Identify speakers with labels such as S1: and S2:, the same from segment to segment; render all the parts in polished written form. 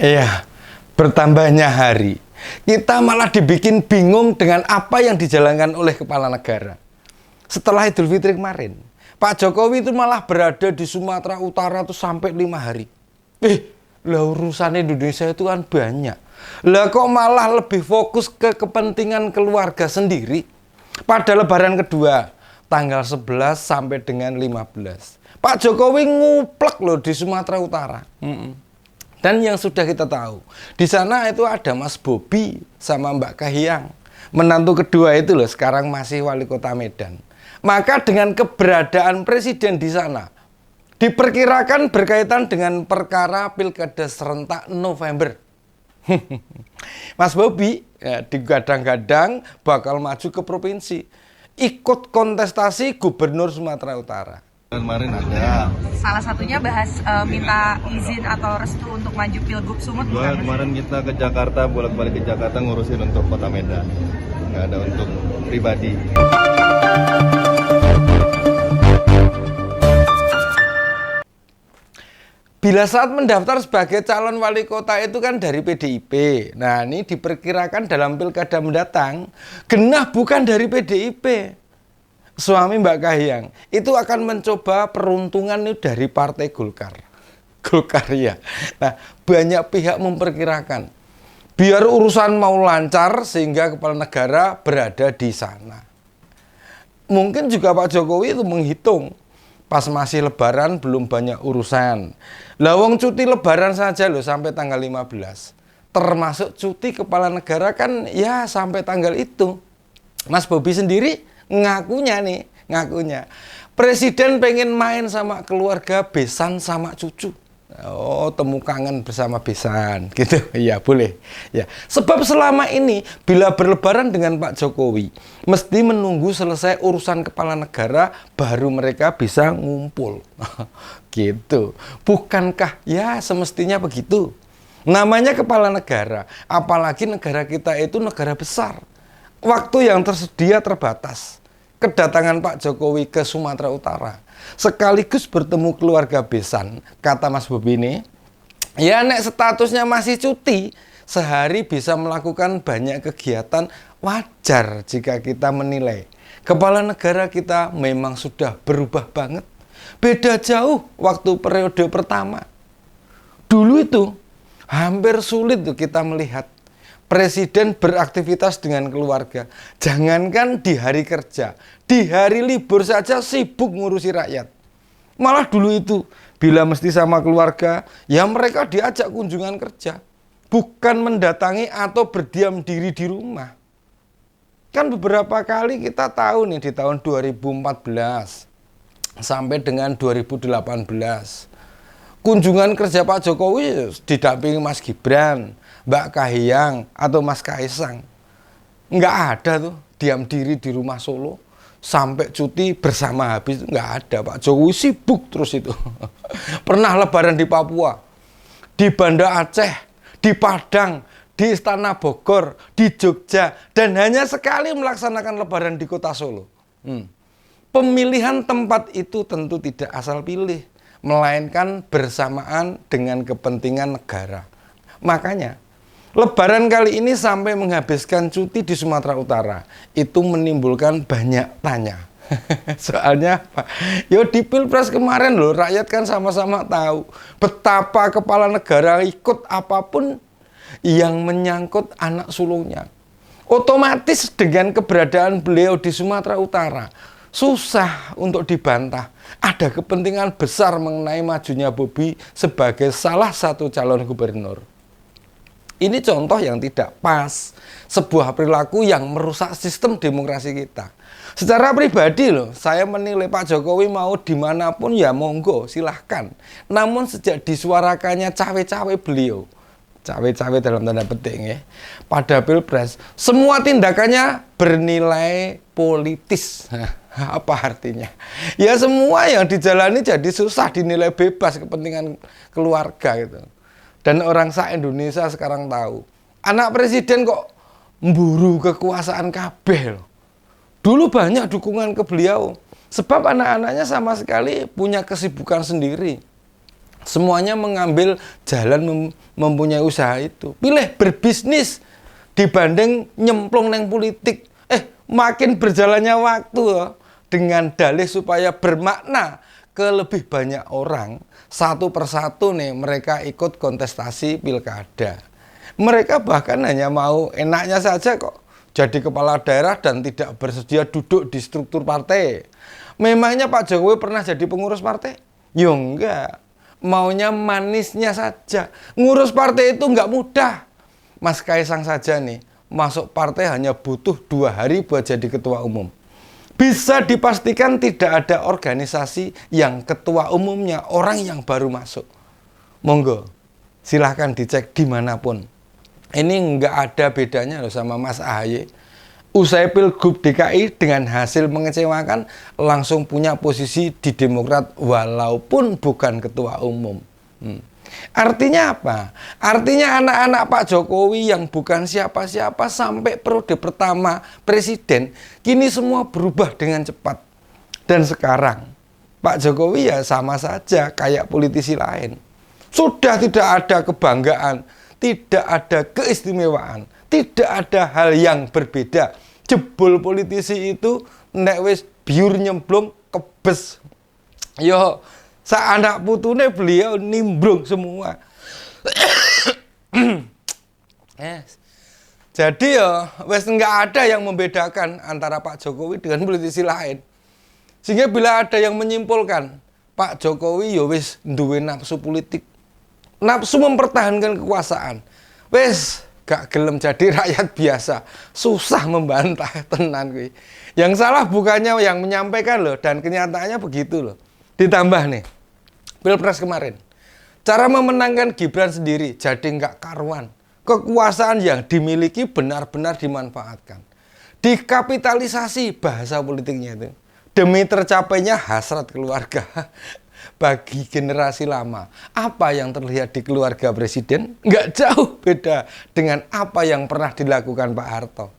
S1: Iya, bertambahnya hari, kita malah dibikin bingung dengan apa yang dijalankan oleh kepala negara. Setelah Idul Fitri kemarin, Pak Jokowi itu malah berada di Sumatera Utara tuh sampai 5 hari. Lah urusan Indonesia itu kan banyak. Lah kok malah lebih fokus ke kepentingan keluarga sendiri. Pada lebaran kedua, tanggal 11 sampai dengan 15. Pak Jokowi nguplek loh di Sumatera Utara. Dan yang sudah kita tahu, di sana itu ada Mas Bobi sama Mbak Kahiyang. Menantu kedua itu loh, sekarang masih wali kota Medan. Maka dengan keberadaan presiden di sana, diperkirakan berkaitan dengan perkara pilkada serentak November. Mas Bobi ya, digadang-gadang bakal maju ke provinsi, ikut kontestasi gubernur Sumatera Utara.
S2: Kemarin ada.
S3: Salah satunya bahas minta izin atau restu untuk maju Pilgub Sumut.
S2: Kemarin kita ke Jakarta, bolak-balik ke Jakarta ngurusin untuk kota Medan. Nggak ada untuk pribadi.
S1: Bila saat mendaftar sebagai calon wali kota itu kan dari PDIP. Nah ini diperkirakan dalam pilkada mendatang, genah bukan dari PDIP. Suami Mbak Kahiyang itu akan mencoba peruntungan itu dari Partai Golkar. Golkar ya. Nah banyak pihak memperkirakan biar urusan mau lancar sehingga kepala negara berada di sana. Mungkin juga Pak Jokowi itu menghitung pas masih lebaran belum banyak urusan. Lawang cuti lebaran saja loh sampai tanggal 15. Termasuk cuti kepala negara kan ya sampai tanggal itu. Mas Bobi sendiri ngakunya presiden pengen main sama keluarga, besan sama cucu. Oh, temu kangen bersama besan gitu. Iya, boleh. Ya, sebab selama ini bila berlebaran dengan Pak Jokowi, mesti menunggu selesai urusan kepala negara baru mereka bisa ngumpul. Gitu. Bukankah ya semestinya begitu? Namanya kepala negara, apalagi negara kita itu negara besar. Waktu yang tersedia terbatas. Kedatangan Pak Jokowi ke Sumatera Utara sekaligus bertemu keluarga besan, kata Mas Bobi ini, ya nek statusnya masih cuti, sehari bisa melakukan banyak kegiatan, wajar jika kita menilai kepala negara kita memang sudah berubah banget. Beda jauh waktu periode pertama. Dulu itu hampir sulit tuh kita melihat presiden beraktivitas dengan keluarga. Jangankan di hari kerja, di hari libur saja sibuk ngurusi rakyat. Malah dulu itu, bila mesti sama keluarga, ya mereka diajak kunjungan kerja. Bukan mendatangi atau berdiam diri di rumah. Kan beberapa kali kita tahu nih di tahun 2014 sampai dengan 2018. Kunjungan kerja Pak Jokowi didampingi Mas Gibran, Mbak Kahiyang atau Mas Kaisang. Nggak ada tuh diam diri di rumah Solo sampai cuti bersama habis, nggak ada. Pak Jokowi sibuk terus itu. Pernah lebaran di Papua, di Banda Aceh, di Padang, di Istana Bogor, di Jogja, dan hanya sekali melaksanakan lebaran di kota Solo. Pemilihan tempat itu tentu tidak asal pilih, melainkan bersamaan dengan kepentingan negara. Makanya lebaran kali ini sampai menghabiskan cuti di Sumatera Utara itu menimbulkan banyak tanya. Soalnya apa? Yo di Pilpres kemarin loh, rakyat kan sama-sama tahu betapa kepala negara ikut apapun yang menyangkut anak sulungnya. Otomatis dengan keberadaan beliau di Sumatera Utara susah untuk dibantah. Ada kepentingan besar mengenai majunya Bobi sebagai salah satu calon gubernur. Ini contoh yang tidak pas, sebuah perilaku yang merusak sistem demokrasi kita. Secara pribadi loh, saya menilai Pak Jokowi mau dimanapun ya monggo, silahkan. Namun sejak disuarakannya cawe-cawe beliau, cawe-cawe dalam tanda petik ya, pada Pilpres, semua tindakannya bernilai politis. Apa artinya? Ya semua yang dijalani jadi susah dinilai bebas kepentingan keluarga gitu. Dan orang se-Indonesia sekarang tahu, anak presiden kok memburu kekuasaan kabeh loh. Dulu banyak dukungan ke beliau, sebab anak-anaknya sama sekali punya kesibukan sendiri. Semuanya mengambil jalan mempunyai usaha itu. Pilih berbisnis dibanding nyemplung neng politik. Makin berjalannya waktu dengan dalih supaya bermakna ke lebih banyak orang, satu persatu nih mereka ikut kontestasi pilkada. Mereka bahkan hanya mau enaknya saja kok jadi kepala daerah dan tidak bersedia duduk di struktur partai. Memangnya Pak Jokowi pernah jadi pengurus partai? Yo enggak. Maunya manisnya saja. Ngurus partai itu enggak mudah. Mas Kaisang saja nih, masuk partai hanya butuh 2 hari buat jadi ketua umum. Bisa dipastikan tidak ada organisasi yang ketua umumnya orang yang baru masuk. Monggo, silahkan dicek dimanapun. Ini enggak ada bedanya loh sama Mas AHY. Usai Pilgub DKI dengan hasil mengecewakan, langsung punya posisi di Demokrat walaupun bukan ketua umum. Artinya apa? Artinya anak-anak Pak Jokowi yang bukan siapa-siapa sampai periode pertama presiden, kini semua berubah dengan cepat. Dan sekarang Pak Jokowi ya sama saja kayak politisi lain. Sudah tidak ada kebanggaan, tidak ada keistimewaan, tidak ada hal yang berbeda. Jebol politisi itu nek wis biur nyemplung kebes. Yo, sa anak putune beliau nimbrung semua. Jadi ya wis enggak ada yang membedakan antara Pak Jokowi dengan politisi lain. Sehingga bila ada yang menyimpulkan Pak Jokowi ya wis duwe nafsu politik, nafsu mempertahankan kekuasaan, wis gak gelem jadi rakyat biasa, susah membantah tenan kuwi. Yang salah bukannya yang menyampaikan loh, dan kenyataannya begitu loh. Ditambah nih, Pilpres kemarin, cara memenangkan Gibran sendiri jadi nggak karuan. Kekuasaan yang dimiliki benar-benar dimanfaatkan. Dikapitalisasi bahasa politiknya itu. Demi tercapainya hasrat keluarga. Bagi generasi lama, apa yang terlihat di keluarga presiden nggak jauh beda dengan apa yang pernah dilakukan Pak Harto.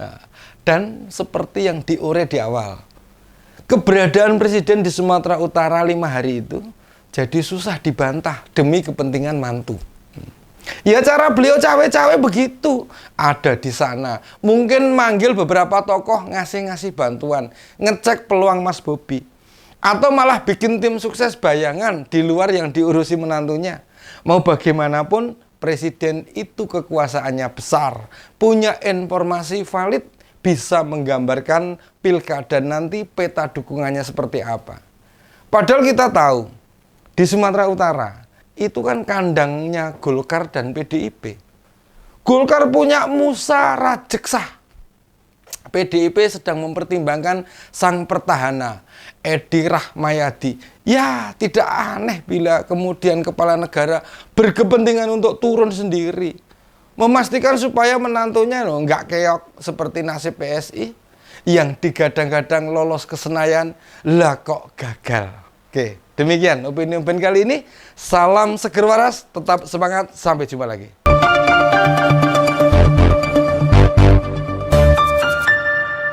S1: Nah, dan seperti yang diure di awal, keberadaan presiden di Sumatera Utara 5 hari itu jadi susah dibantah demi kepentingan mantu. Ya cara beliau cawe-cawe begitu. Ada di sana, mungkin manggil beberapa tokoh ngasih-ngasih bantuan, ngecek peluang Mas Bobi. Atau malah bikin tim sukses bayangan di luar yang diurusi menantunya. Mau bagaimanapun, presiden itu kekuasaannya besar, punya informasi valid, bisa menggambarkan pilkada nanti peta dukungannya seperti apa. Padahal kita tahu, di Sumatera Utara, itu kan kandangnya Golkar dan PDIP. Golkar punya Musa Rajeksah. PDIP sedang mempertimbangkan sang pertahanan, Edi Rahmayadi. Ya, tidak aneh bila kemudian kepala negara berkepentingan untuk turun sendiri. Memastikan supaya menantunya nggak keok seperti nasib PSI yang digadang-gadang lolos ke Senayan, lah kok gagal. Oke, demikian opini kali ini. Salam seger waras, tetap semangat, sampai jumpa lagi.